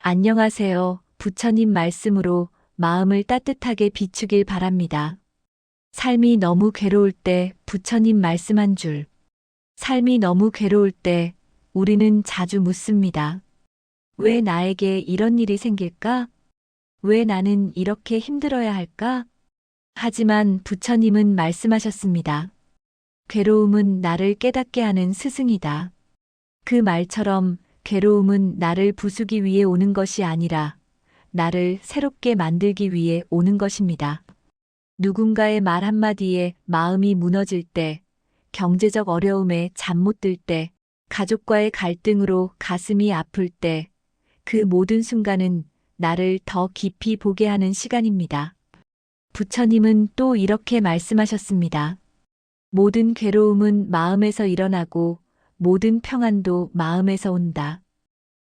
안녕하세요. 부처님 말씀으로 마음을 따뜻하게 비추길 바랍니다. 삶이 너무 괴로울 때 부처님 말씀 한 줄. 삶이 너무 괴로울 때 우리는 자주 묻습니다. 왜 나에게 이런 일이 생길까? 왜 나는 이렇게 힘들어야 할까? 하지만 부처님은 말씀하셨습니다. 괴로움은 나를 깨닫게 하는 스승이다. 그 말처럼 괴로움은 나를 부수기 위해 오는 것이 아니라 나를 새롭게 만들기 위해 오는 것입니다. 누군가의 말 한마디에 마음이 무너질 때, 경제적 어려움에 잠 못 들 때, 가족과의 갈등으로 가슴이 아플 때, 그 모든 순간은 나를 더 깊이 보게 하는 시간입니다. 부처님은 또 이렇게 말씀하셨습니다. 모든 괴로움은 마음에서 일어나고 모든 평안도 마음에서 온다.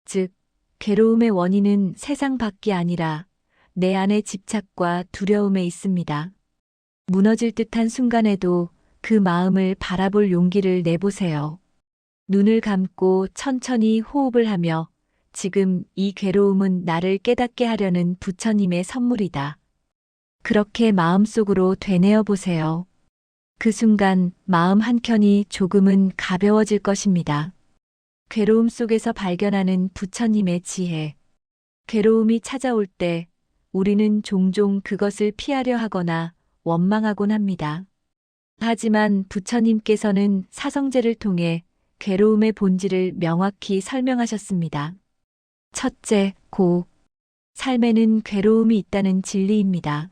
즉, 괴로움의 원인은 세상 밖이 아니라 내 안의 집착과 두려움에 있습니다. 무너질 듯한 순간에도 그 마음을 바라볼 용기를 내보세요. 눈을 감고 천천히 호흡을 하며 지금 이 괴로움은 나를 깨닫게 하려는 부처님의 선물이다. 그렇게 마음속으로 되뇌어 보세요. 그 순간 마음 한켠이 조금은 가벼워질 것입니다. 괴로움 속에서 발견하는 부처님의 지혜. 괴로움이 찾아올 때 우리는 종종 그것을 피하려 하거나 원망하곤 합니다. 하지만 부처님께서는 사성제를 통해 괴로움의 본질을 명확히 설명하셨습니다. 첫째, 삶에는 괴로움이 있다는 진리입니다.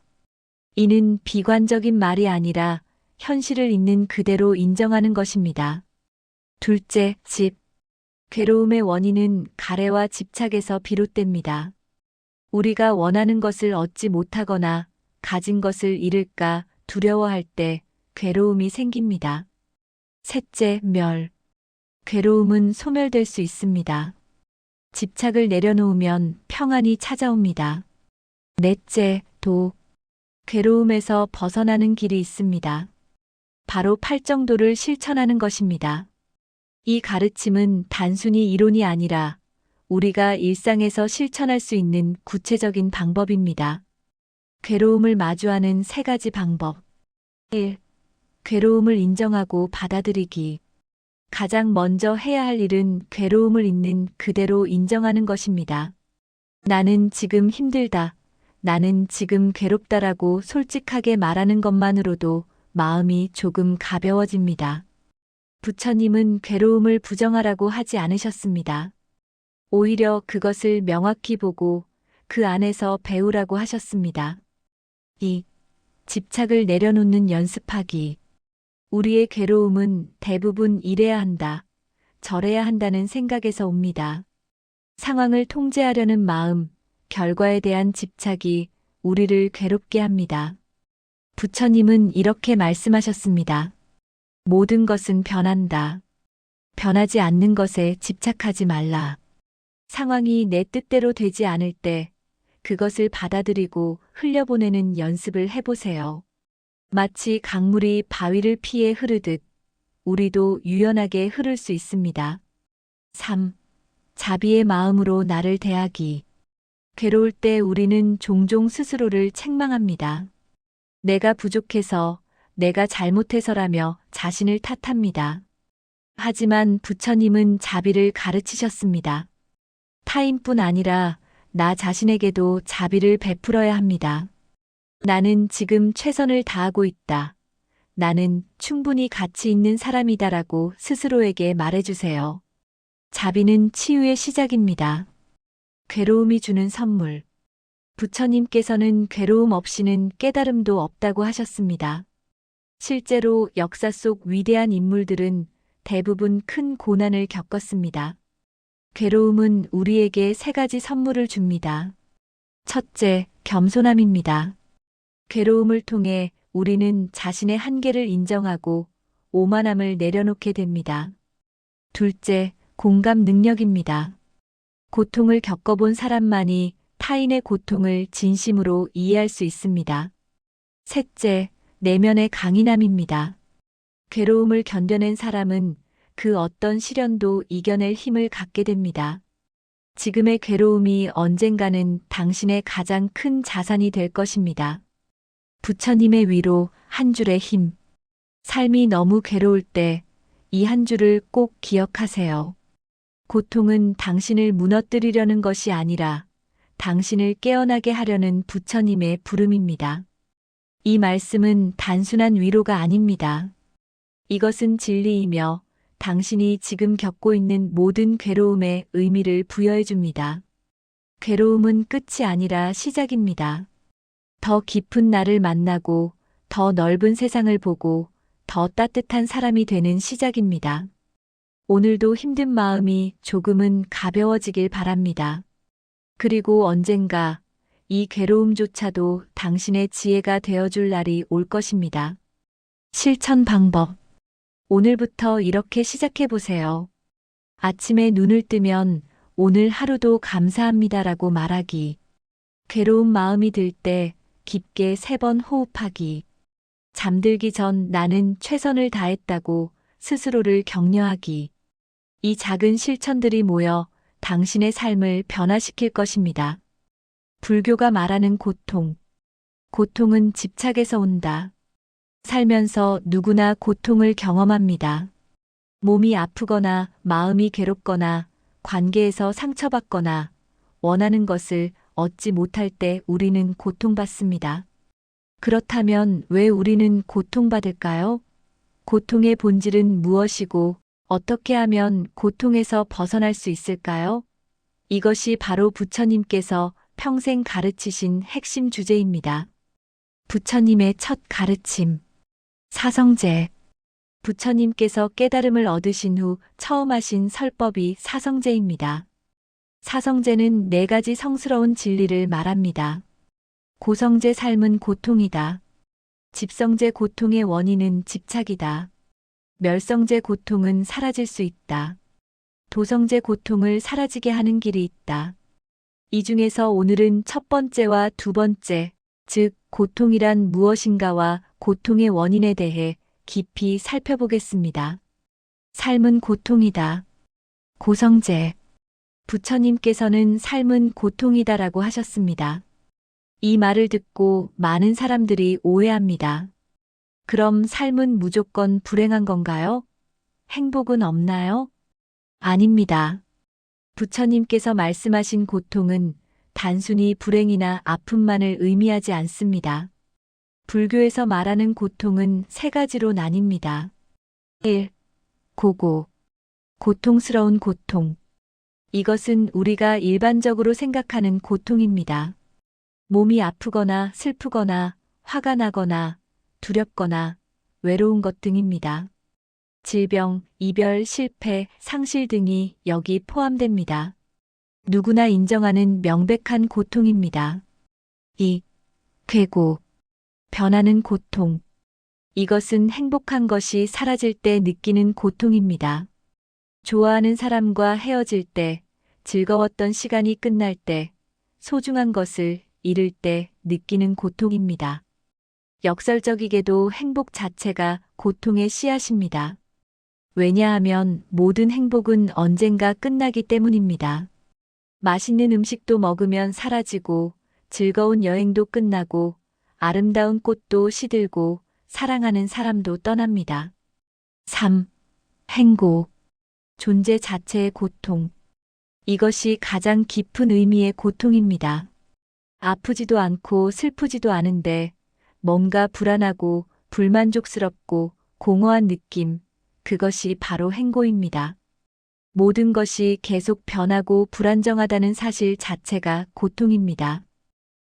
이는 비관적인 말이 아니라 현실을 있는 그대로 인정하는 것입니다. 둘째, 괴로움의 원인은 가래와 집착에서 비롯됩니다. 우리가 원하는 것을 얻지 못하거나 가진 것을 잃을까 두려워할 때 괴로움이 생깁니다. 셋째, 괴로움은 소멸될 수 있습니다. 집착을 내려놓으면 평안이 찾아옵니다. 넷째, 괴로움에서 벗어나는 길이 있습니다. 바로 팔정도를 실천하는 것입니다. 이 가르침은 단순히 이론이 아니라 우리가 일상에서 실천할 수 있는 구체적인 방법입니다. 괴로움을 마주하는 세 가지 방법. 1. 괴로움을 인정하고 받아들이기. 가장 먼저 해야 할 일은 괴로움을 있는 그대로 인정하는 것입니다. 나는 지금 힘들다. 나는 지금 괴롭다라고 솔직하게 말하는 것만으로도 마음이 조금 가벼워집니다. 부처님은 괴로움을 부정하라고 하지 않으셨습니다. 오히려 그것을 명확히 보고 그 안에서 배우라고 하셨습니다. 2. 집착을 내려놓는 연습하기. 우리의 괴로움은 대부분 이래야 한다, 저래야 한다는 생각에서 옵니다. 상황을 통제하려는 마음, 결과에 대한 집착이 우리를 괴롭게 합니다. 부처님은 이렇게 말씀하셨습니다. 모든 것은 변한다. 변하지 않는 것에 집착하지 말라. 상황이 내 뜻대로 되지 않을 때 그것을 받아들이고 흘려보내는 연습을 해보세요. 마치 강물이 바위를 피해 흐르듯 우리도 유연하게 흐를 수 있습니다. 3. 자비의 마음으로 나를 대하기. 괴로울 때 우리는 종종 스스로를 책망합니다. 내가 부족해서, 내가 잘못해서라며 자신을 탓합니다. 하지만 부처님은 자비를 가르치셨습니다. 타인뿐 아니라 나 자신에게도 자비를 베풀어야 합니다. 나는 지금 최선을 다하고 있다. 나는 충분히 가치 있는 사람이다라고 스스로에게 말해주세요. 자비는 치유의 시작입니다. 괴로움이 주는 선물. 부처님께서는 괴로움 없이는 깨달음도 없다고 하셨습니다. 실제로 역사 속 위대한 인물들은 대부분 큰 고난을 겪었습니다. 괴로움은 우리에게 세 가지 선물을 줍니다. 첫째, 겸손함입니다. 괴로움을 통해 우리는 자신의 한계를 인정하고 오만함을 내려놓게 됩니다. 둘째, 공감 능력입니다. 고통을 겪어본 사람만이 타인의 고통을 진심으로 이해할 수 있습니다. 셋째, 내면의 강인함입니다. 괴로움을 견뎌낸 사람은 그 어떤 시련도 이겨낼 힘을 갖게 됩니다. 지금의 괴로움이 언젠가는 당신의 가장 큰 자산이 될 것입니다. 부처님의 위로, 한 줄의 힘. 삶이 너무 괴로울 때 이 한 줄을 꼭 기억하세요. 고통은 당신을 무너뜨리려는 것이 아니라 당신을 깨어나게 하려는 부처님의 부름입니다. 이 말씀은 단순한 위로가 아닙니다. 이것은 진리이며 당신이 지금 겪고 있는 모든 괴로움에 의미를 부여해 줍니다. 괴로움은 끝이 아니라 시작입니다. 더 깊은 나를 만나고 더 넓은 세상을 보고 더 따뜻한 사람이 되는 시작입니다. 오늘도 힘든 마음이 조금은 가벼워지길 바랍니다. 그리고 언젠가 이 괴로움조차도 당신의 지혜가 되어줄 날이 올 것입니다. 실천 방법. 오늘부터 이렇게 시작해 보세요. 아침에 눈을 뜨면 오늘 하루도 감사합니다라고 말하기. 괴로운 마음이 들 때 깊게 3번 호흡하기. 잠들기 전 나는 최선을 다했다고 스스로를 격려하기. 이 작은 실천들이 모여 당신의 삶을 변화시킬 것입니다. 불교가 말하는 고통. 고통은 집착에서 온다. 살면서 누구나 고통을 경험합니다. 몸이 아프거나 마음이 괴롭거나 관계에서 상처받거나 원하는 것을 얻지 못할 때 우리는 고통받습니다. 그렇다면 왜 우리는 고통받을까요? 고통의 본질은 무엇이고 어떻게 하면 고통에서 벗어날 수 있을까요? 이것이 바로 부처님께서 평생 가르치신 핵심 주제입니다. 부처님의 첫 가르침. 사성제. 부처님께서 깨달음을 얻으신 후 처음 하신 설법이 사성제입니다. 사성제는 4가지 성스러운 진리를 말합니다. 고성제 삶은 고통이다. 집성제 고통의 원인은 집착이다. 멸성제 고통은 사라질 수 있다. 도성제 고통을 사라지게 하는 길이 있다. 이 중에서 오늘은 첫 번째와 두 번째, 즉 고통이란 무엇인가와 고통의 원인에 대해 깊이 살펴보겠습니다. 삶은 고통이다. 고성제. 부처님께서는 삶은 고통이다라고 하셨습니다. 이 말을 듣고 많은 사람들이 오해합니다. 그럼 삶은 무조건 불행한 건가요? 행복은 없나요? 아닙니다. 부처님께서 말씀하신 고통은 단순히 불행이나 아픔만을 의미하지 않습니다. 불교에서 말하는 고통은 3가지로 나뉩니다. 1. 고고. 고통스러운 고통. 이것은 우리가 일반적으로 생각하는 고통입니다. 몸이 아프거나 슬프거나 화가 나거나 두렵거나 외로운 것 등입니다. 질병, 이별, 실패, 상실 등이 여기 포함됩니다. 누구나 인정하는 명백한 고통입니다. 2. 괴고. 변하는 고통. 이것은 행복한 것이 사라질 때 느끼는 고통입니다. 좋아하는 사람과 헤어질 때, 즐거웠던 시간이 끝날 때, 소중한 것을 잃을 때 느끼는 고통입니다. 역설적이게도 행복 자체가 고통의 씨앗입니다. 왜냐하면 모든 행복은 언젠가 끝나기 때문입니다. 맛있는 음식도 먹으면 사라지고, 즐거운 여행도 끝나고, 아름다운 꽃도 시들고, 사랑하는 사람도 떠납니다. 3. 행고. 존재 자체의 고통. 이것이 가장 깊은 의미의 고통입니다. 아프지도 않고 슬프지도 않은데 뭔가 불안하고 불만족스럽고 공허한 느낌, 그것이 바로 행고입니다. 모든 것이 계속 변하고 불안정하다는 사실 자체가 고통입니다.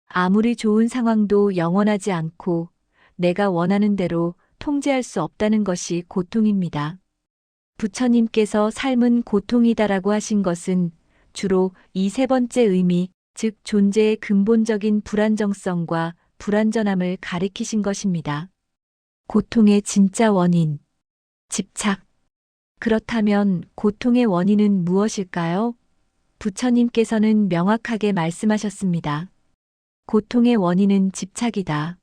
아무리 좋은 상황도 영원하지 않고 내가 원하는 대로 통제할 수 없다는 것이 고통입니다. 부처님께서 삶은 고통이다라고 하신 것은 주로 이 3번째 의미, 즉 존재의 근본적인 불안정성과 불완전함을 가리키신 것입니다. 고통의 진짜 원인. 집착. 그렇다면 고통의 원인은 무엇일까요? 부처님께서는 명확하게 말씀하셨습니다. 고통의 원인은 집착이다.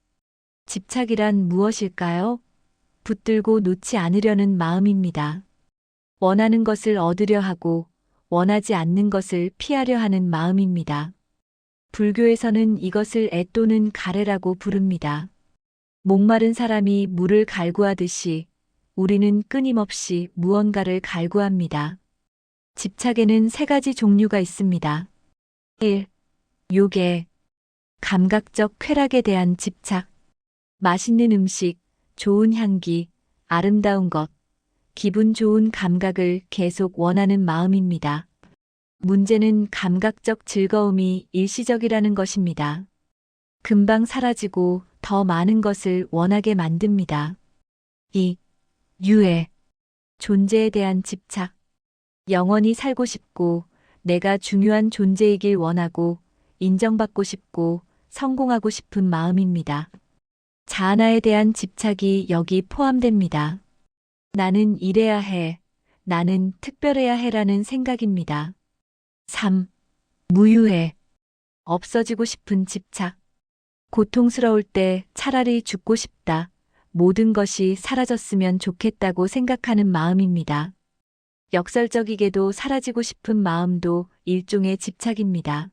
집착이란 무엇일까요? 붙들고 놓지 않으려는 마음입니다. 원하는 것을 얻으려 하고 원하지 않는 것을 피하려 하는 마음입니다. 불교에서는 이것을 애 또는 가래라고 부릅니다. 목마른 사람이 물을 갈구하듯이 우리는 끊임없이 무언가를 갈구합니다. 집착에는 세 가지 종류가 있습니다. 1. 요괴, 감각적 쾌락에 대한 집착. 맛있는 음식, 좋은 향기, 아름다운 것, 기분 좋은 감각을 계속 원하는 마음입니다. 문제는 감각적 즐거움이 일시적이라는 것입니다. 금방 사라지고 더 많은 것을 원하게 만듭니다. 2. 유해, 존재에 대한 집착. 영원히 살고 싶고, 내가 중요한 존재이길 원하고, 인정받고 싶고, 성공하고 싶은 마음입니다. 자아나에 대한 집착이 여기 포함됩니다. 나는 이래야 해, 나는 특별해야 해라는 생각입니다. 3. 무유해, 없어지고 싶은 집착. 고통스러울 때 차라리 죽고 싶다. 모든 것이 사라졌으면 좋겠다고 생각하는 마음입니다. 역설적이게도 사라지고 싶은 마음도 일종의 집착입니다.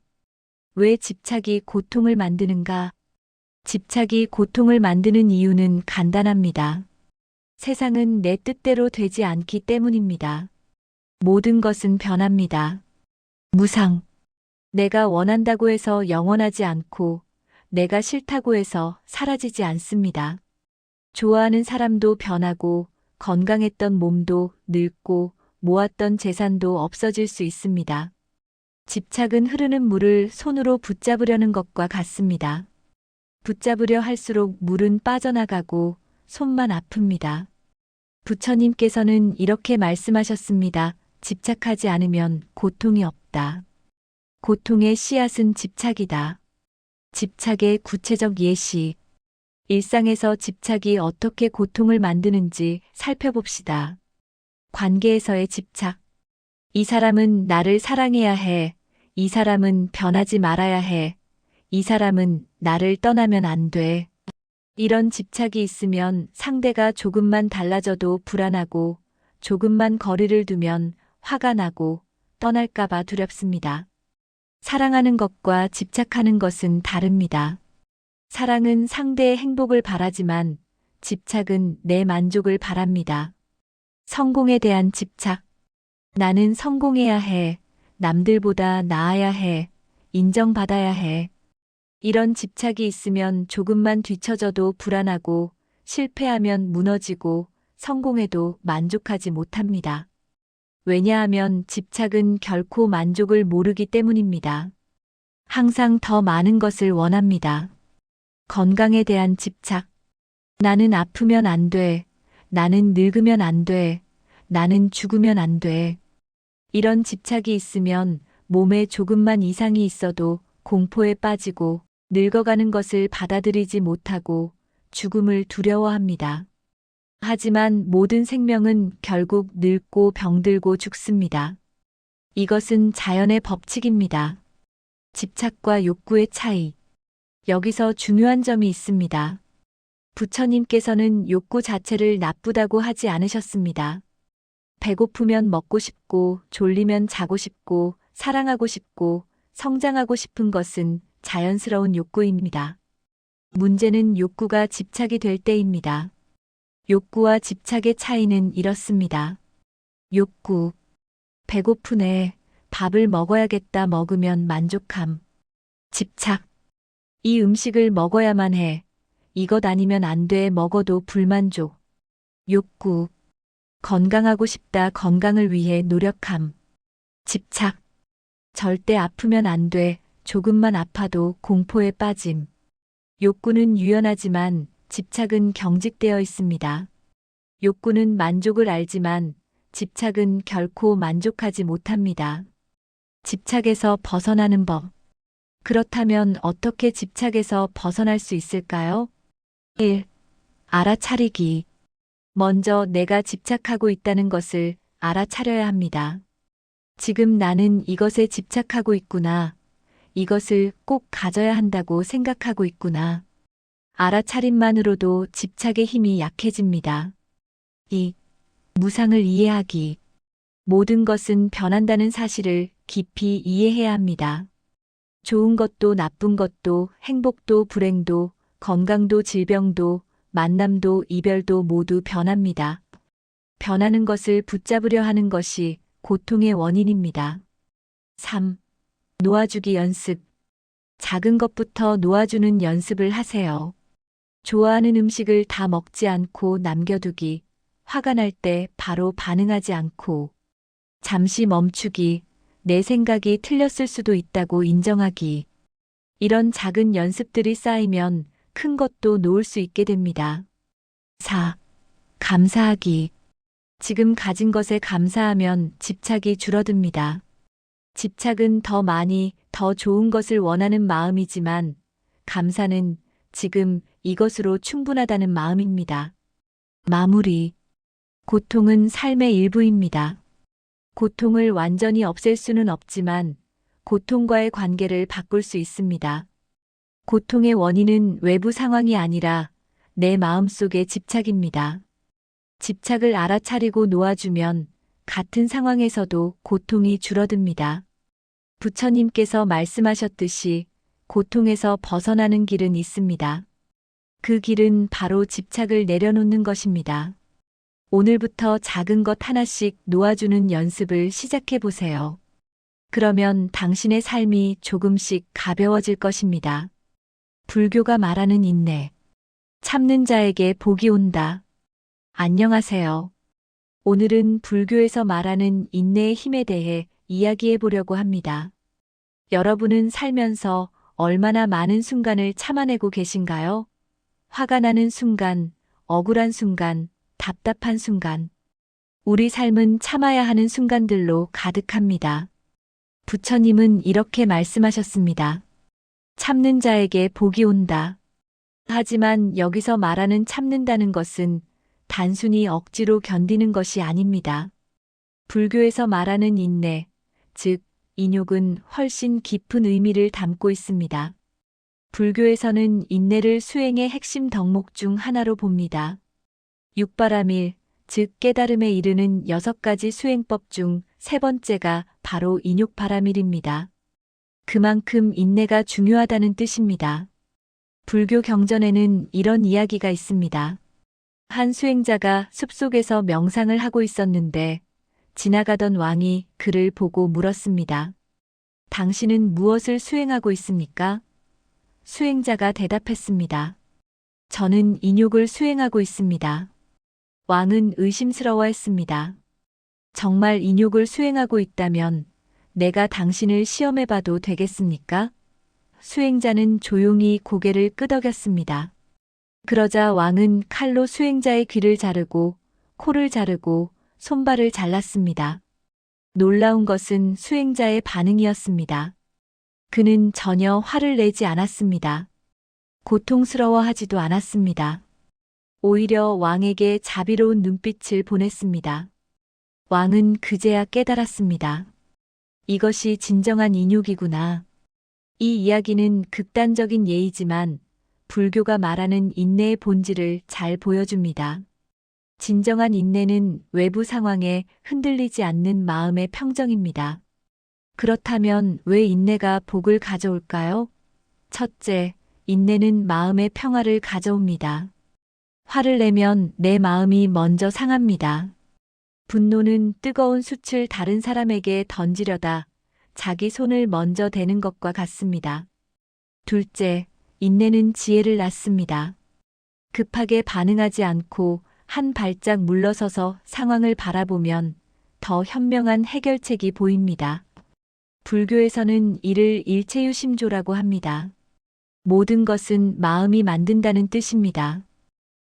왜 집착이 고통을 만드는가? 집착이 고통을 만드는 이유는 간단합니다. 세상은 내 뜻대로 되지 않기 때문입니다. 모든 것은 변합니다. 무상. 내가 원한다고 해서 영원하지 않고 내가 싫다고 해서 사라지지 않습니다. 좋아하는 사람도 변하고 건강했던 몸도 늙고 모았던 재산도 없어질 수 있습니다. 집착은 흐르는 물을 손으로 붙잡으려는 것과 같습니다. 붙잡으려 할수록 물은 빠져나가고 손만 아픕니다. 부처님께서는 이렇게 말씀하셨습니다. 집착하지 않으면 고통이 없다. 고통의 씨앗은 집착이다. 집착의 구체적 예시. 일상에서 집착이 어떻게 고통을 만드는지 살펴봅시다. 관계에서의 집착. 이 사람은 나를 사랑해야 해. 이 사람은 변하지 말아야 해. 이 사람은 나를 떠나면 안 돼. 이런 집착이 있으면 상대가 조금만 달라져도 불안하고 조금만 거리를 두면 화가 나고 떠날까봐 두렵습니다. 사랑하는 것과 집착하는 것은 다릅니다. 사랑은 상대의 행복을 바라지만 집착은 내 만족을 바랍니다. 성공에 대한 집착. 나는 성공해야 해. 남들보다 나아야 해. 인정받아야 해. 이런 집착이 있으면 조금만 뒤처져도 불안하고 실패하면 무너지고 성공해도 만족하지 못합니다. 왜냐하면 집착은 결코 만족을 모르기 때문입니다. 항상 더 많은 것을 원합니다. 건강에 대한 집착. 나는 아프면 안 돼. 나는 늙으면 안 돼. 나는 죽으면 안 돼. 이런 집착이 있으면 몸에 조금만 이상이 있어도 공포에 빠지고 늙어가는 것을 받아들이지 못하고 죽음을 두려워합니다. 하지만 모든 생명은 결국 늙고 병들고 죽습니다. 이것은 자연의 법칙입니다. 집착과 욕구의 차이. 여기서 중요한 점이 있습니다. 부처님께서는 욕구 자체를 나쁘다고 하지 않으셨습니다. 배고프면 먹고 싶고, 졸리면 자고 싶고, 사랑하고 싶고, 성장하고 싶은 것은 자연스러운 욕구입니다. 문제는 욕구가 집착이 될 때입니다. 욕구와 집착의 차이는 이렇습니다. 욕구. 배고프네. 밥을 먹어야겠다. 먹으면 만족함. 집착. 이 음식을 먹어야만 해. 이것 아니면 안 돼. 먹어도 불만족. 욕구. 건강하고 싶다. 건강을 위해 노력함. 집착. 절대 아프면 안 돼. 조금만 아파도 공포에 빠짐. 욕구는 유연하지만 집착은 경직되어 있습니다. 욕구는 만족을 알지만 집착은 결코 만족하지 못합니다. 집착에서 벗어나는 법. 그렇다면 어떻게 집착에서 벗어날 수 있을까요? 1. 알아차리기. 먼저 내가 집착하고 있다는 것을 알아차려야 합니다. 지금 나는 이것에 집착하고 있구나. 이것을 꼭 가져야 한다고 생각하고 있구나. 알아차림만으로도 집착의 힘이 약해집니다. 2. 무상을 이해하기. 모든 것은 변한다는 사실을 깊이 이해해야 합니다. 좋은 것도 나쁜 것도 행복도 불행도 건강도 질병도 만남도 이별도 모두 변합니다. 변하는 것을 붙잡으려 하는 것이 고통의 원인입니다. 3. 놓아주기 연습. 작은 것부터 놓아주는 연습을 하세요. 좋아하는 음식을 다 먹지 않고 남겨두기, 화가 날 때 바로 반응하지 않고, 잠시 멈추기, 내 생각이 틀렸을 수도 있다고 인정하기. 이런 작은 연습들이 쌓이면 큰 것도 놓을 수 있게 됩니다. 4. 감사하기. 지금 가진 것에 감사하면 집착이 줄어듭니다. 집착은 더 많이, 더 좋은 것을 원하는 마음이지만, 감사는 지금 이것으로 충분하다는 마음입니다. 마무리. 고통은 삶의 일부입니다. 고통을 완전히 없앨 수는 없지만, 고통과의 관계를 바꿀 수 있습니다. 고통의 원인은 외부 상황이 아니라 내 마음속의 집착입니다. 집착을 알아차리고 놓아주면 같은 상황에서도 고통이 줄어듭니다. 부처님께서 말씀하셨듯이 고통에서 벗어나는 길은 있습니다. 그 길은 바로 집착을 내려놓는 것입니다. 오늘부터 작은 것 하나씩 놓아주는 연습을 시작해 보세요. 그러면 당신의 삶이 조금씩 가벼워질 것입니다. 불교가 말하는 인내. 참는 자에게 복이 온다. 안녕하세요. 오늘은 불교에서 말하는 인내의 힘에 대해 이야기해 보려고 합니다. 여러분은 살면서 얼마나 많은 순간을 참아내고 계신가요? 화가 나는 순간, 억울한 순간, 답답한 순간. 우리 삶은 참아야 하는 순간들로 가득합니다. 부처님은 이렇게 말씀하셨습니다. 참는 자에게 복이 온다. 하지만 여기서 말하는 참는다는 것은 단순히 억지로 견디는 것이 아닙니다. 불교에서 말하는 인내, 즉, 인욕은 훨씬 깊은 의미를 담고 있습니다. 불교에서는 인내를 수행의 핵심 덕목 중 하나로 봅니다. 육바라밀, 즉 깨달음에 이르는 6가지 수행법 중 3번째가 바로 인욕바라밀입니다. 그만큼 인내가 중요하다는 뜻입니다. 불교 경전에는 이런 이야기가 있습니다. 한 수행자가 숲속에서 명상을 하고 있었는데 지나가던 왕이 그를 보고 물었습니다. 당신은 무엇을 수행하고 있습니까? 수행자가 대답했습니다. 저는 인욕을 수행하고 있습니다. 왕은 의심스러워했습니다. 정말 인욕을 수행하고 있다면 내가 당신을 시험해봐도 되겠습니까? 수행자는 조용히 고개를 끄덕였습니다. 그러자 왕은 칼로 수행자의 귀를 자르고 코를 자르고 손발을 잘랐습니다. 놀라운 것은 수행자의 반응이었습니다. 그는 전혀 화를 내지 않았습니다. 고통스러워하지도 않았습니다. 오히려 왕에게 자비로운 눈빛을 보냈습니다. 왕은 그제야 깨달았습니다. 이것이 진정한 인욕이구나. 이 이야기는 극단적인 예이지만 불교가 말하는 인내의 본질을 잘 보여줍니다. 진정한 인내는 외부 상황에 흔들리지 않는 마음의 평정입니다. 그렇다면 왜 인내가 복을 가져올까요? 첫째, 인내는 마음의 평화를 가져옵니다. 화를 내면 내 마음이 먼저 상합니다. 분노는 뜨거운 숯을 다른 사람에게 던지려다 자기 손을 먼저 대는 것과 같습니다. 둘째, 인내는 지혜를 낳습니다. 급하게 반응하지 않고 한 발짝 물러서서 상황을 바라보면 더 현명한 해결책이 보입니다. 불교에서는 이를 일체유심조라고 합니다. 모든 것은 마음이 만든다는 뜻입니다.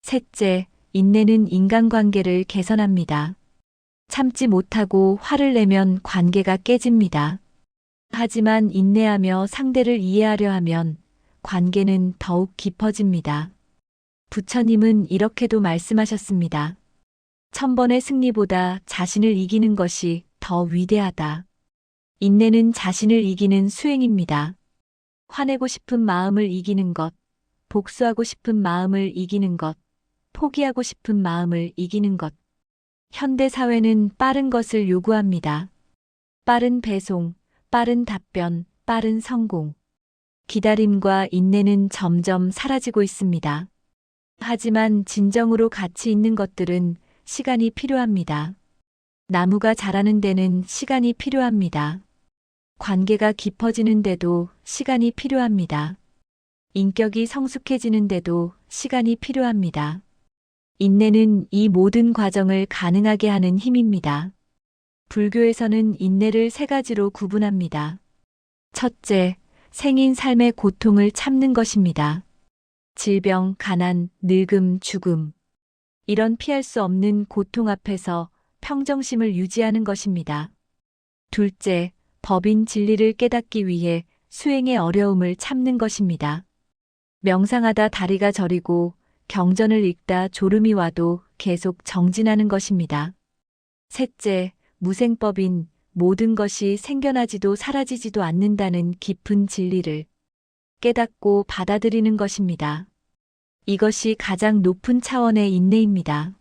셋째, 인내는 인간관계를 개선합니다. 참지 못하고 화를 내면 관계가 깨집니다. 하지만 인내하며 상대를 이해하려 하면 관계는 더욱 깊어집니다. 부처님은 이렇게도 말씀하셨습니다. 1000번의 승리보다 자신을 이기는 것이 더 위대하다. 인내는 자신을 이기는 수행입니다. 화내고 싶은 마음을 이기는 것, 복수하고 싶은 마음을 이기는 것, 포기하고 싶은 마음을 이기는 것. 현대 사회는 빠른 것을 요구합니다. 빠른 배송, 빠른 답변, 빠른 성공. 기다림과 인내는 점점 사라지고 있습니다. 하지만 진정으로 가치 있는 것들은 시간이 필요합니다. 나무가 자라는 데는 시간이 필요합니다. 관계가 깊어지는데도 시간이 필요합니다. 인격이 성숙해지는데도 시간이 필요합니다. 인내는 이 모든 과정을 가능하게 하는 힘입니다. 불교에서는 인내를 세 가지로 구분합니다. 첫째, 생인 삶의 고통을 참는 것입니다. 질병, 가난, 늙음, 죽음. 이런 피할 수 없는 고통 앞에서 평정심을 유지하는 것입니다. 둘째, 법인 진리를 깨닫기 위해 수행의 어려움을 참는 것입니다. 명상하다 다리가 저리고 경전을 읽다 졸음이 와도 계속 정진하는 것입니다. 셋째, 무생법인 모든 것이 생겨나지도 사라지지도 않는다는 깊은 진리를 깨닫고 받아들이는 것입니다. 이것이 가장 높은 차원의 인내입니다.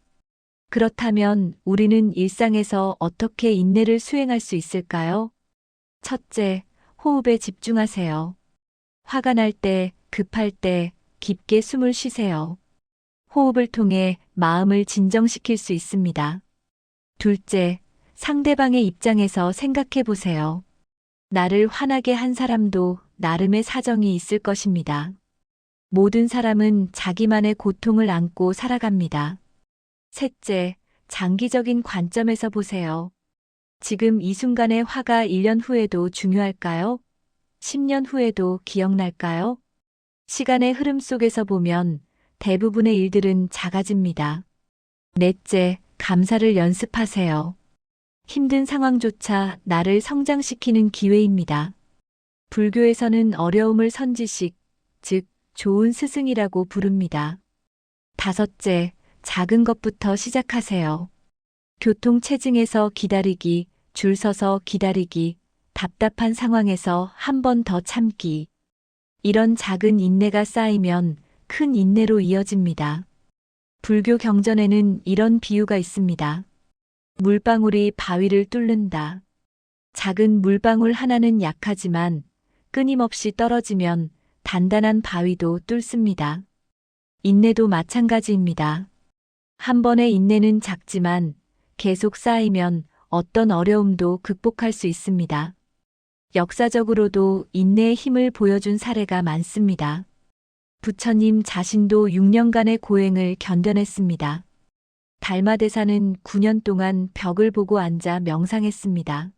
그렇다면 우리는 일상에서 어떻게 인내를 수행할 수 있을까요? 첫째, 호흡에 집중하세요. 화가 날 때, 급할 때 깊게 숨을 쉬세요. 호흡을 통해 마음을 진정시킬 수 있습니다. 둘째, 상대방의 입장에서 생각해 보세요. 나를 화나게 한 사람도 나름의 사정이 있을 것입니다. 모든 사람은 자기만의 고통을 안고 살아갑니다. 셋째, 장기적인 관점에서 보세요. 지금 이 순간의 화가 1년 후에도 중요할까요? 10년 후에도 기억날까요? 시간의 흐름 속에서 보면 대부분의 일들은 작아집니다. 넷째, 감사를 연습하세요. 힘든 상황조차 나를 성장시키는 기회입니다. 불교에서는 어려움을 선지식, 즉 좋은 스승이라고 부릅니다. 다섯째, 작은 것부터 시작하세요. 교통체증에서 기다리기, 줄 서서 기다리기, 답답한 상황에서 한 번 더 참기. 이런 작은 인내가 쌓이면 큰 인내로 이어집니다. 불교 경전에는 이런 비유가 있습니다. 물방울이 바위를 뚫는다. 작은 물방울 하나는 약하지만 끊임없이 떨어지면 단단한 바위도 뚫습니다. 인내도 마찬가지입니다. 한 번의 인내는 작지만 계속 쌓이면 어떤 어려움도 극복할 수 있습니다. 역사적으로도 인내의 힘을 보여준 사례가 많습니다. 부처님 자신도 6년간의 고행을 견뎌냈습니다. 달마대사는 9년 동안 벽을 보고 앉아 명상했습니다.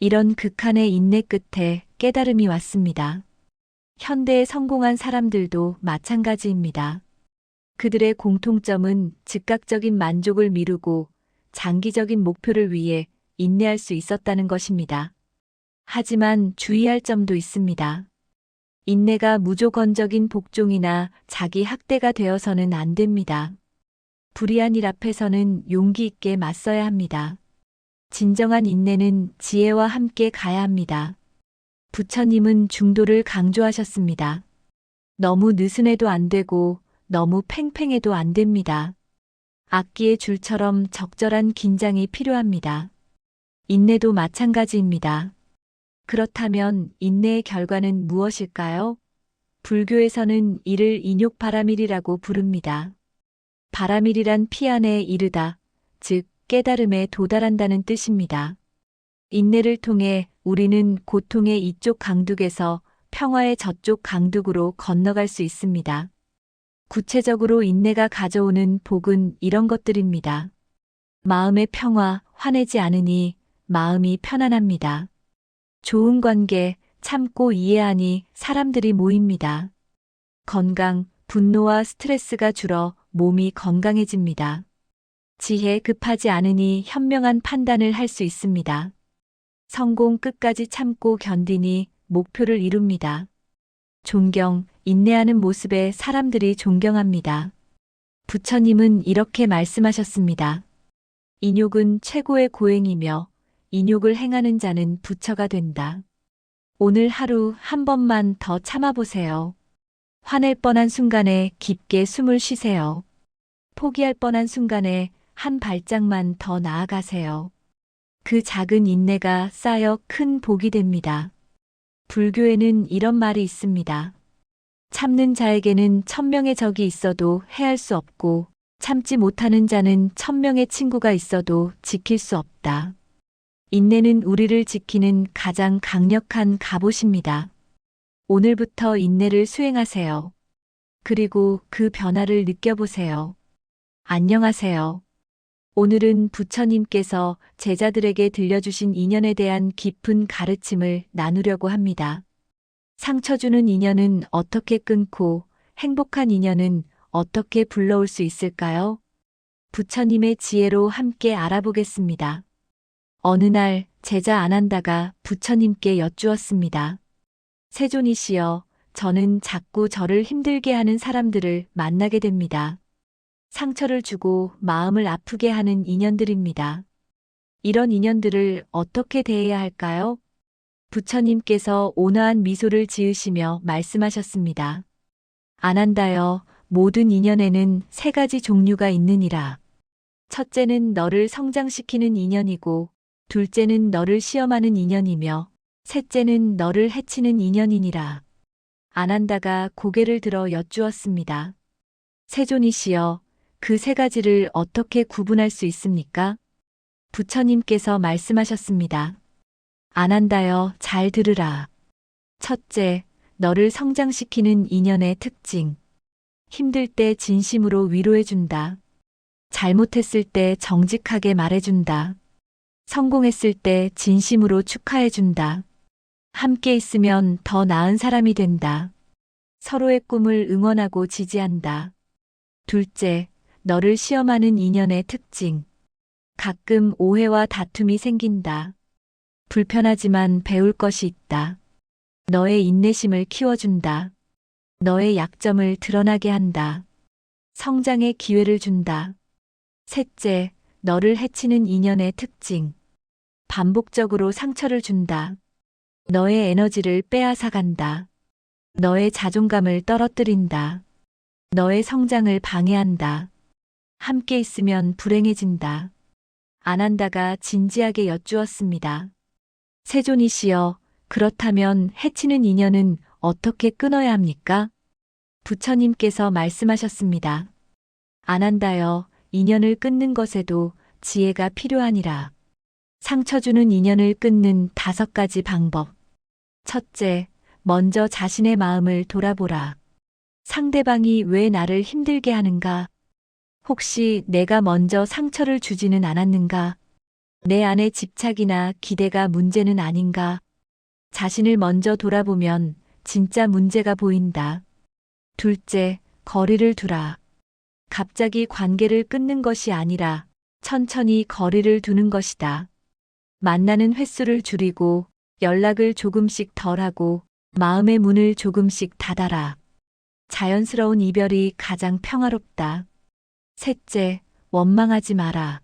이런 극한의 인내 끝에 깨달음이 왔습니다. 현대에 성공한 사람들도 마찬가지입니다. 그들의 공통점은 즉각적인 만족을 미루고 장기적인 목표를 위해 인내할 수 있었다는 것입니다. 하지만 주의할 점도 있습니다. 인내가 무조건적인 복종이나 자기 학대가 되어서는 안 됩니다. 불의한 일 앞에서는 용기 있게 맞서야 합니다. 진정한 인내는 지혜와 함께 가야 합니다. 부처님은 중도를 강조하셨습니다. 너무 느슨해도 안 되고 너무 팽팽해도 안 됩니다. 악기의 줄처럼 적절한 긴장이 필요합니다. 인내도 마찬가지입니다. 그렇다면 인내의 결과는 무엇일까요? 불교에서는 이를 인욕바라밀이라고 부릅니다. 바라밀이란 피 안에 이르다, 즉 깨달음에 도달한다는 뜻입니다. 인내를 통해 우리는 고통의 이쪽 강둑에서 평화의 저쪽 강둑으로 건너갈 수 있습니다. 구체적으로 인내가 가져오는 복은 이런 것들입니다. 마음의 평화, 화내지 않으니 마음이 편안합니다. 좋은 관계, 참고 이해하니 사람들이 모입니다. 건강, 분노와 스트레스가 줄어 몸이 건강해집니다. 지혜, 급하지 않으니 현명한 판단을 할 수 있습니다. 성공, 끝까지 참고 견디니 목표를 이룹니다. 존경, 인내하는 모습에 사람들이 존경합니다. 부처님은 이렇게 말씀하셨습니다. 인욕은 최고의 고행이며 인욕을 행하는 자는 부처가 된다. 오늘 하루 한 번만 더 참아보세요. 화낼 뻔한 순간에 깊게 숨을 쉬세요. 포기할 뻔한 순간에 한 발짝만 더 나아가세요. 그 작은 인내가 쌓여 큰 복이 됩니다. 불교에는 이런 말이 있습니다. 참는 자에게는 1000명의 적이 있어도 해할 수 없고, 참지 못하는 자는 1000명의 친구가 있어도 지킬 수 없다. 인내는 우리를 지키는 가장 강력한 갑옷입니다. 오늘부터 인내를 수행하세요. 그리고 그 변화를 느껴보세요. 안녕하세요. 오늘은 부처님께서 제자들에게 들려주신 인연에 대한 깊은 가르침을 나누려고 합니다. 상처 주는 인연은 어떻게 끊고 행복한 인연은 어떻게 불러올 수 있을까요? 부처님의 지혜로 함께 알아보겠습니다. 어느 날 제자 아난다가 부처님께 여쭈었습니다. 세존이시여, 저는 자꾸 저를 힘들게 하는 사람들을 만나게 됩니다. 상처를 주고 마음을 아프게 하는 인연들입니다. 이런 인연들을 어떻게 대해야 할까요? 부처님께서 온화한 미소를 지으시며 말씀하셨습니다. 아난다여, 모든 인연에는 3가지 종류가 있느니라. 첫째는 너를 성장시키는 인연이고, 둘째는 너를 시험하는 인연이며, 셋째는 너를 해치는 인연이니라. 아난다가 고개를 들어 여쭈었습니다. 세존이시여, 그 3가지를 어떻게 구분할 수 있습니까? 부처님께서 말씀하셨습니다. 아난다여, 잘 들으라. 첫째, 너를 성장시키는 인연의 특징. 힘들 때 진심으로 위로해준다. 잘못했을 때 정직하게 말해준다. 성공했을 때 진심으로 축하해준다. 함께 있으면 더 나은 사람이 된다. 서로의 꿈을 응원하고 지지한다. 둘째, 너를 시험하는 인연의 특징. 가끔 오해와 다툼이 생긴다. 불편하지만 배울 것이 있다. 너의 인내심을 키워준다. 너의 약점을 드러나게 한다. 성장의 기회를 준다. 셋째, 너를 해치는 인연의 특징. 반복적으로 상처를 준다. 너의 에너지를 빼앗아간다. 너의 자존감을 떨어뜨린다. 너의 성장을 방해한다. 함께 있으면 불행해진다. 아난다가 진지하게 여쭈었습니다. 세존이시여, 그렇다면 해치는 인연은 어떻게 끊어야 합니까? 부처님께서 말씀하셨습니다. 아난다여, 인연을 끊는 것에도 지혜가 필요하니라. 상처 주는 인연을 끊는 5가지 방법. 첫째, 먼저 자신의 마음을 돌아보라. 상대방이 왜 나를 힘들게 하는가? 혹시 내가 먼저 상처를 주지는 않았는가? 내 안에 집착이나 기대가 문제는 아닌가? 자신을 먼저 돌아보면 진짜 문제가 보인다. 둘째, 거리를 두라. 갑자기 관계를 끊는 것이 아니라 천천히 거리를 두는 것이다. 만나는 횟수를 줄이고 연락을 조금씩 덜하고 마음의 문을 조금씩 닫아라. 자연스러운 이별이 가장 평화롭다. 셋째, 원망하지 마라.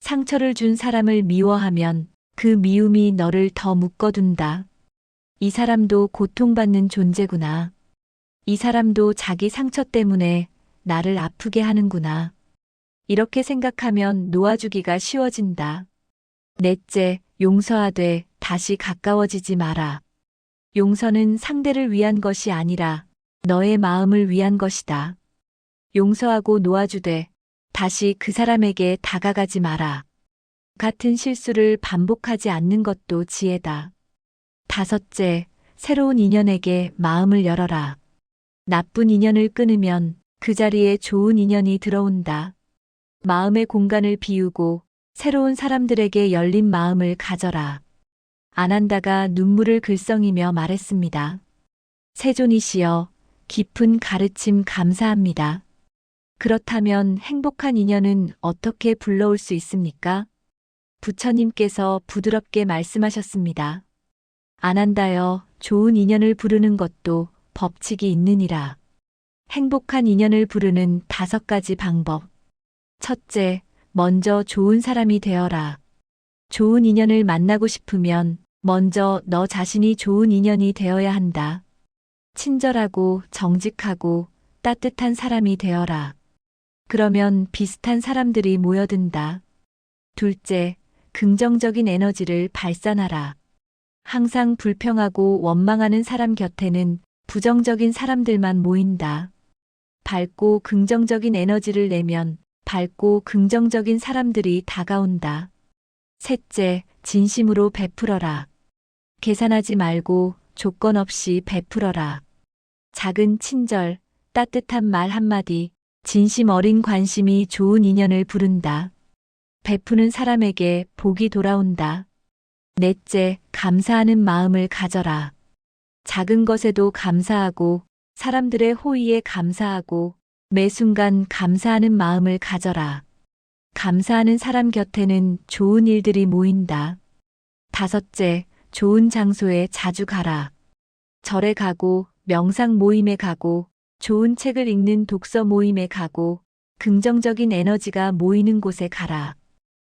상처를 준 사람을 미워하면 그 미움이 너를 더 묶어둔다. 이 사람도 고통받는 존재구나. 이 사람도 자기 상처 때문에 나를 아프게 하는구나. 이렇게 생각하면 놓아주기가 쉬워진다. 넷째, 용서하되 다시 가까워지지 마라. 용서는 상대를 위한 것이 아니라 너의 마음을 위한 것이다. 용서하고 놓아주되 다시 그 사람에게 다가가지 마라. 같은 실수를 반복하지 않는 것도 지혜다. 다섯째, 새로운 인연에게 마음을 열어라. 나쁜 인연을 끊으면 그 자리에 좋은 인연이 들어온다. 마음의 공간을 비우고 새로운 사람들에게 열린 마음을 가져라. 아난다가 눈물을 글썽이며 말했습니다. 세존이시여, 깊은 가르침 감사합니다. 그렇다면 행복한 인연은 어떻게 불러올 수 있습니까? 부처님께서 부드럽게 말씀하셨습니다. 아난다여, 좋은 인연을 부르는 것도 법칙이 있느니라. 행복한 인연을 부르는 5가지 방법. 첫째, 먼저 좋은 사람이 되어라. 좋은 인연을 만나고 싶으면 먼저 너 자신이 좋은 인연이 되어야 한다. 친절하고 정직하고 따뜻한 사람이 되어라. 그러면 비슷한 사람들이 모여든다. 둘째, 긍정적인 에너지를 발산하라. 항상 불평하고 원망하는 사람 곁에는 부정적인 사람들만 모인다. 밝고 긍정적인 에너지를 내면 밝고 긍정적인 사람들이 다가온다. 셋째, 진심으로 베풀어라. 계산하지 말고 조건 없이 베풀어라. 작은 친절, 따뜻한 말 한마디, 진심 어린 관심이 좋은 인연을 부른다. 베푸는 사람에게 복이 돌아온다. 넷째, 감사하는 마음을 가져라. 작은 것에도 감사하고 사람들의 호의에 감사하고 매 순간 감사하는 마음을 가져라. 감사하는 사람 곁에는 좋은 일들이 모인다. 다섯째, 좋은 장소에 자주 가라. 절에 가고 명상 모임에 가고 좋은 책을 읽는 독서 모임에 가고 긍정적인 에너지가 모이는 곳에 가라.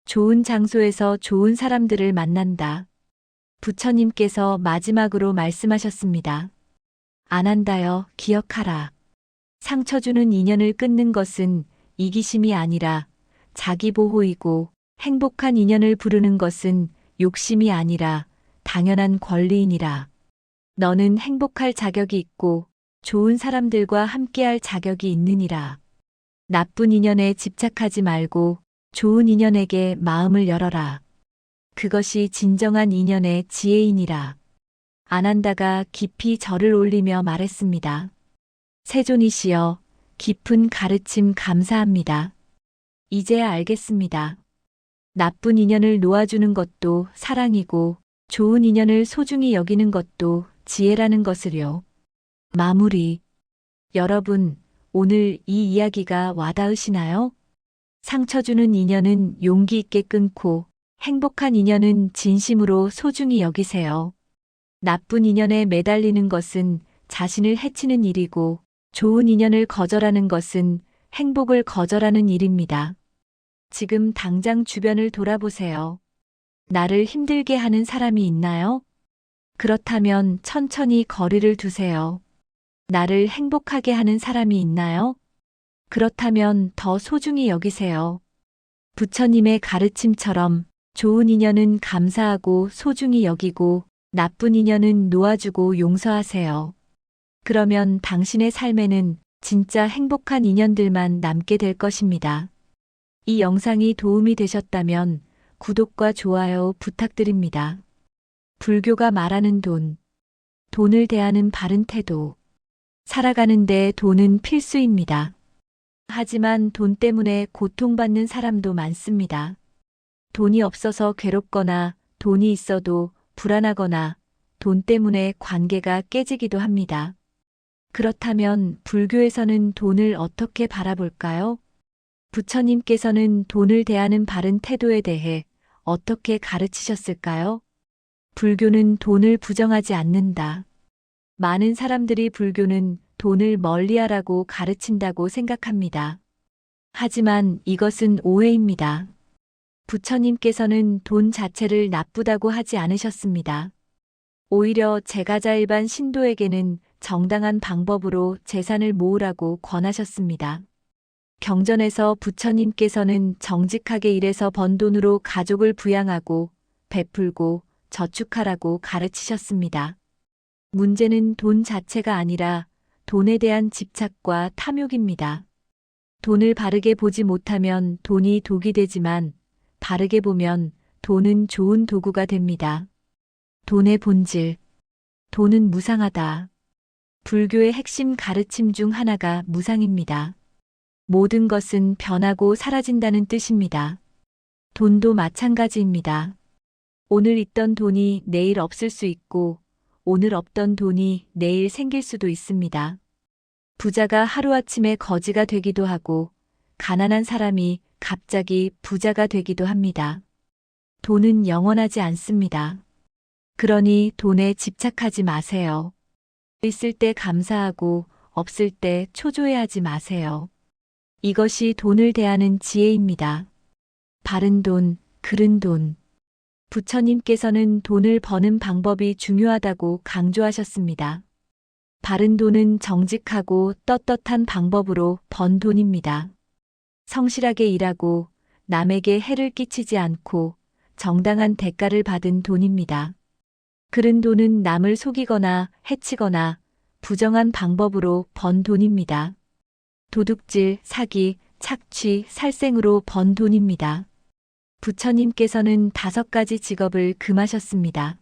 좋은 장소에서 좋은 사람들을 만난다. 부처님께서 마지막으로 말씀하셨습니다. 안 한다여 기억하라. 상처 주는 인연을 끊는 것은 이기심이 아니라 자기 보호이고 행복한 인연을 부르는 것은 욕심이 아니라 당연한 권리이니라. 너는 행복할 자격이 있고 좋은 사람들과 함께할 자격이 있느니라. 나쁜 인연에 집착하지 말고 좋은 인연에게 마음을 열어라. 그것이 진정한 인연의 지혜이니라. 아난다가 깊이 절을 올리며 말했습니다. 세존이시여, 깊은 가르침 감사합니다. 이제야 알겠습니다. 나쁜 인연을 놓아주는 것도 사랑이고 좋은 인연을 소중히 여기는 것도 지혜라는 것을요. 마무리. 여러분, 오늘 이 이야기가 와닿으시나요? 상처 주는 인연은 용기 있게 끊고 행복한 인연은 진심으로 소중히 여기세요. 나쁜 인연에 매달리는 것은 자신을 해치는 일이고 좋은 인연을 거절하는 것은 행복을 거절하는 일입니다. 지금 당장 주변을 돌아보세요. 나를 힘들게 하는 사람이 있나요? 그렇다면 천천히 거리를 두세요. 나를 행복하게 하는 사람이 있나요? 그렇다면 더 소중히 여기세요. 부처님의 가르침처럼 좋은 인연은 감사하고 소중히 여기고 나쁜 인연은 놓아주고 용서하세요. 그러면 당신의 삶에는 진짜 행복한 인연들만 남게 될 것입니다. 이 영상이 도움이 되셨다면 구독과 좋아요 부탁드립니다. 불교가 말하는 돈, 돈을 대하는 바른 태도. 살아가는데 돈은 필수입니다. 하지만 돈 때문에 고통받는 사람도 많습니다. 돈이 없어서 괴롭거나 돈이 있어도 불안하거나 돈 때문에 관계가 깨지기도 합니다. 그렇다면 불교에서는 돈을 어떻게 바라볼까요? 부처님께서는 돈을 대하는 바른 태도에 대해 어떻게 가르치셨을까요? 불교는 돈을 부정하지 않는다. 많은 사람들이 불교는 돈을 멀리하라고 가르친다고 생각합니다. 하지만 이것은 오해입니다. 부처님께서는 돈 자체를 나쁘다고 하지 않으셨습니다. 오히려 제가자 일반 신도에게는 정당한 방법으로 재산을 모으라고 권하셨습니다. 경전에서 부처님께서는 정직하게 일해서 번 돈으로 가족을 부양하고 베풀고 저축하라고 가르치셨습니다. 문제는 돈 자체가 아니라 돈에 대한 집착과 탐욕입니다. 돈을 바르게 보지 못하면 돈이 독이 되지만 바르게 보면 돈은 좋은 도구가 됩니다. 돈의 본질. 돈은 무상하다. 불교의 핵심 가르침 중 하나가 무상입니다. 모든 것은 변하고 사라진다는 뜻입니다. 돈도 마찬가지입니다. 오늘 있던 돈이 내일 없을 수 있고 오늘 없던 돈이 내일 생길 수도 있습니다. 부자가 하루아침에 거지가 되기도 하고 가난한 사람이 갑자기 부자가 되기도 합니다. 돈은 영원하지 않습니다. 그러니 돈에 집착하지 마세요. 있을 때 감사하고 없을 때 초조해하지 마세요. 이것이 돈을 대하는 지혜입니다. 바른 돈, 그른 돈. 부처님께서는 돈을 버는 방법이 중요하다고 강조하셨습니다. 바른 돈은 정직하고 떳떳한 방법으로 번 돈입니다. 성실하게 일하고 남에게 해를 끼치지 않고 정당한 대가를 받은 돈입니다. 그른 돈은 남을 속이거나 해치거나 부정한 방법으로 번 돈입니다. 도둑질, 사기, 착취, 살생으로 번 돈입니다. 부처님께서는 5가지 직업을 금하셨습니다.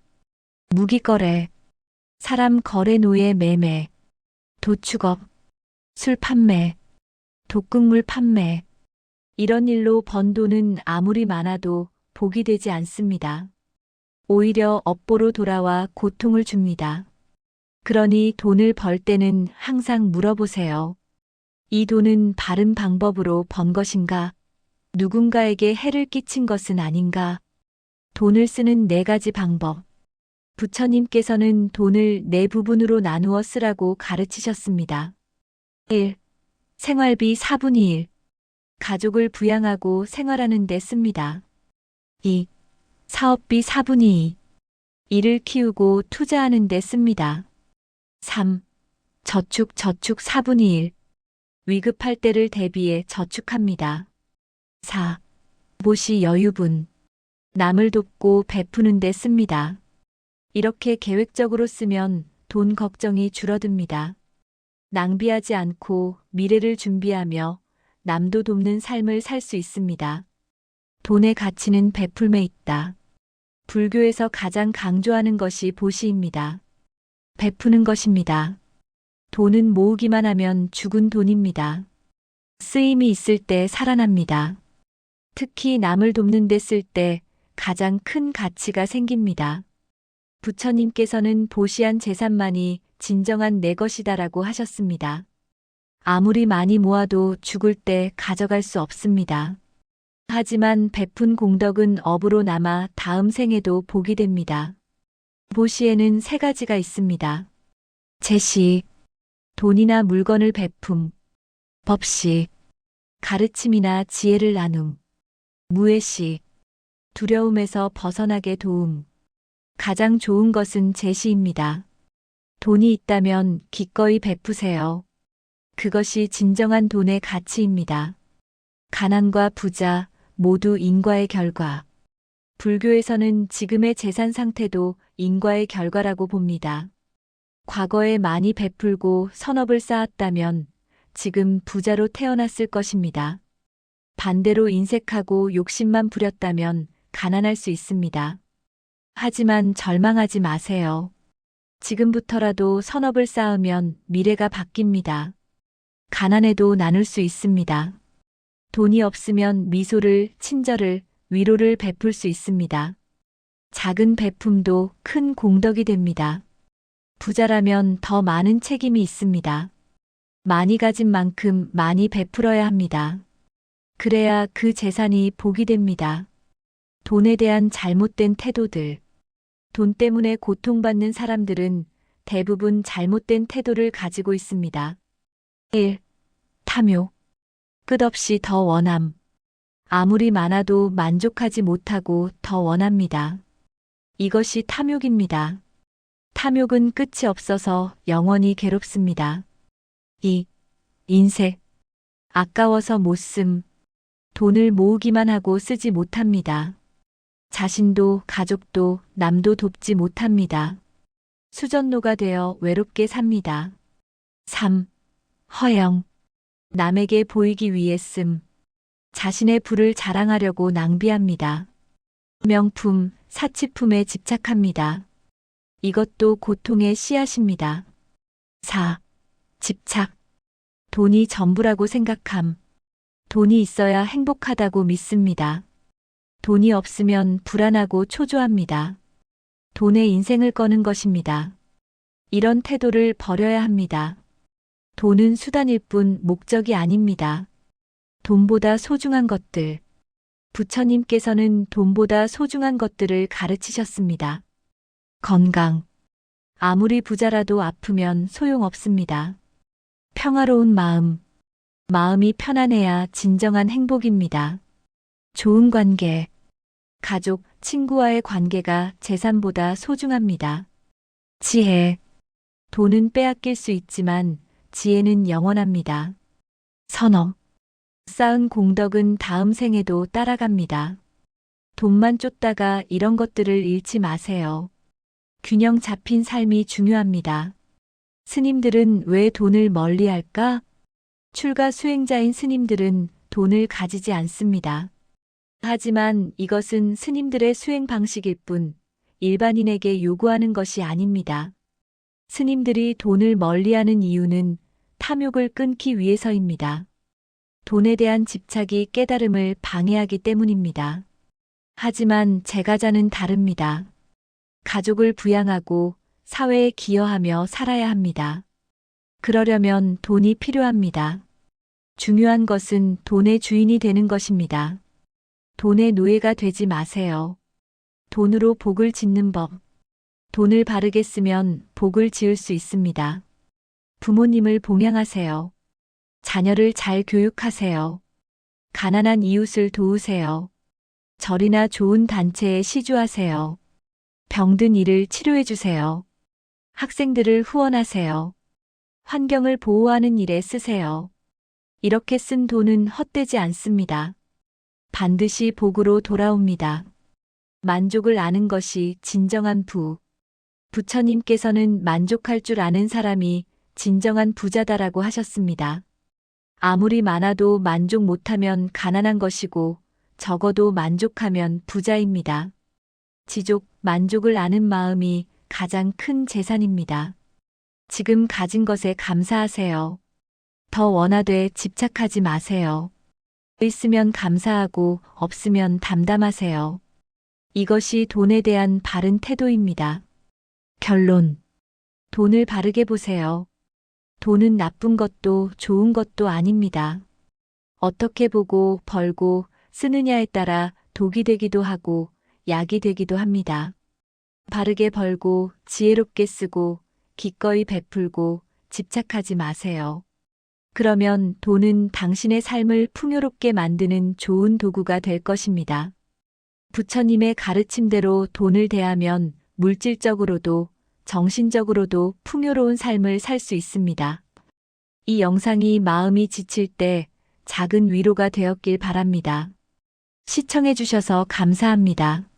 무기거래, 사람 거래 노예 매매, 도축업, 술 판매, 독극물 판매. 이런 일로 번 돈은 아무리 많아도 복이 되지 않습니다. 오히려 업보로 돌아와 고통을 줍니다. 그러니 돈을 벌 때는 항상 물어보세요. 이 돈은 바른 방법으로 번 것인가? 누군가에게 해를 끼친 것은 아닌가? 돈을 쓰는 4가지 방법. 부처님께서는 돈을 4부분으로 나누어 쓰라고 가르치셨습니다. 1. 생활비 4분의 1. 가족을 부양하고 생활하는 데 씁니다. 2. 사업비 4분의 2. 일을 키우고 투자하는 데 씁니다. 3. 저축 4분의 1. 위급할 때를 대비해 저축합니다. 4. 보시 여유분. 남을 돕고 베푸는 데 씁니다. 이렇게 계획적으로 쓰면 돈 걱정이 줄어듭니다. 낭비하지 않고 미래를 준비하며 남도 돕는 삶을 살 수 있습니다. 돈의 가치는 베풀매 있다. 불교에서 가장 강조하는 것이 보시입니다. 베푸는 것입니다. 돈은 모으기만 하면 죽은 돈입니다. 쓰임이 있을 때 살아납니다. 특히 남을 돕는 데 쓸 때 가장 큰 가치가 생깁니다. 부처님께서는 보시한 재산만이 진정한 내 것이다라고 하셨습니다. 아무리 많이 모아도 죽을 때 가져갈 수 없습니다. 하지만 베푼 공덕은 업으로 남아 다음 생에도 복이 됩니다. 보시에는 3가지가 있습니다. 제시, 돈이나 물건을 베품. 법시, 가르침이나 지혜를 나눔. 무예시, 두려움에서 벗어나게 도움. 가장 좋은 것은 제시입니다. 돈이 있다면 기꺼이 베푸세요. 그것이 진정한 돈의 가치입니다. 가난과 부자 모두 인과의 결과. 불교에서는 지금의 재산 상태도 인과의 결과라고 봅니다. 과거에 많이 베풀고 선업을 쌓았다면 지금 부자로 태어났을 것입니다. 반대로 인색하고 욕심만 부렸다면 가난할 수 있습니다. 하지만 절망하지 마세요. 지금부터라도 선업을 쌓으면 미래가 바뀝니다. 가난해도 나눌 수 있습니다. 돈이 없으면 미소를, 친절을, 위로를 베풀 수 있습니다. 작은 베품도 큰 공덕이 됩니다. 부자라면 더 많은 책임이 있습니다. 많이 가진 만큼 많이 베풀어야 합니다. 그래야 그 재산이 복이 됩니다. 돈에 대한 잘못된 태도들. 돈 때문에 고통받는 사람들은 대부분 잘못된 태도를 가지고 있습니다. 1. 탐욕. 끝없이 더 원함. 아무리 많아도 만족하지 못하고 더 원합니다. 이것이 탐욕입니다. 탐욕은 끝이 없어서 영원히 괴롭습니다. 2. 인색. 아까워서 못 씀. 돈을 모으기만 하고 쓰지 못합니다. 자신도 가족도 남도 돕지 못합니다. 수전노가 되어 외롭게 삽니다. 3. 허영. 남에게 보이기 위해 씀. 자신의 부를 자랑하려고 낭비합니다. 명품, 사치품에 집착합니다. 이것도 고통의 씨앗입니다. 4. 집착. 돈이 전부라고 생각함. 돈이 있어야 행복하다고 믿습니다. 돈이 없으면 불안하고 초조합니다. 돈에 인생을 거는 것입니다. 이런 태도를 버려야 합니다. 돈은 수단일 뿐 목적이 아닙니다. 돈보다 소중한 것들. 부처님께서는 돈보다 소중한 것들을 가르치셨습니다. 건강. 아무리 부자라도 아프면 소용없습니다. 평화로운 마음. 마음이 편안해야 진정한 행복입니다. 좋은 관계. 가족, 친구와의 관계가 재산보다 소중합니다. 지혜. 돈은 빼앗길 수 있지만 지혜는 영원합니다. 선업. 쌓은 공덕은 다음 생에도 따라갑니다. 돈만 쫓다가 이런 것들을 잃지 마세요. 균형 잡힌 삶이 중요합니다. 스님들은 왜 돈을 멀리 할까? 출가 수행자인 스님들은 돈을 가지지 않습니다. 하지만 이것은 스님들의 수행 방식일 뿐 일반인에게 요구하는 것이 아닙니다. 스님들이 돈을 멀리하는 이유는 탐욕을 끊기 위해서입니다. 돈에 대한 집착이 깨달음을 방해하기 때문입니다. 하지만 제가자는 다릅니다. 가족을 부양하고 사회에 기여하며 살아야 합니다. 그러려면 돈이 필요합니다. 중요한 것은 돈의 주인이 되는 것입니다. 돈의 노예가 되지 마세요. 돈으로 복을 짓는 법. 돈을 바르게 쓰면 복을 지을 수 있습니다. 부모님을 봉양하세요. 자녀를 잘 교육하세요. 가난한 이웃을 도우세요. 절이나 좋은 단체에 시주하세요. 병든 이를 치료해 주세요. 학생들을 후원하세요. 환경을 보호하는 일에 쓰세요. 이렇게 쓴 돈은 헛되지 않습니다. 반드시 복으로 돌아옵니다. 만족을 아는 것이 진정한 부. 부처님께서는 만족할 줄 아는 사람이 진정한 부자다라고 하셨습니다. 아무리 많아도 만족 못하면 가난한 것이고 적어도 만족하면 부자입니다. 지족, 만족을 아는 마음이 가장 큰 재산입니다. 지금 가진 것에 감사하세요. 더 원하되 집착하지 마세요. 있으면 감사하고 없으면 담담하세요. 이것이 돈에 대한 바른 태도입니다. 결론. 돈을 바르게 보세요. 돈은 나쁜 것도 좋은 것도 아닙니다. 어떻게 보고 벌고 쓰느냐에 따라 독이 되기도 하고 약이 되기도 합니다. 바르게 벌고 지혜롭게 쓰고 기꺼이 베풀고 집착하지 마세요. 그러면 돈은 당신의 삶을 풍요롭게 만드는 좋은 도구가 될 것입니다. 부처님의 가르침대로 돈을 대하면 물질적으로도 정신적으로도 풍요로운 삶을 살 수 있습니다. 이 영상이 마음이 지칠 때 작은 위로가 되었길 바랍니다. 시청해 주셔서 감사합니다.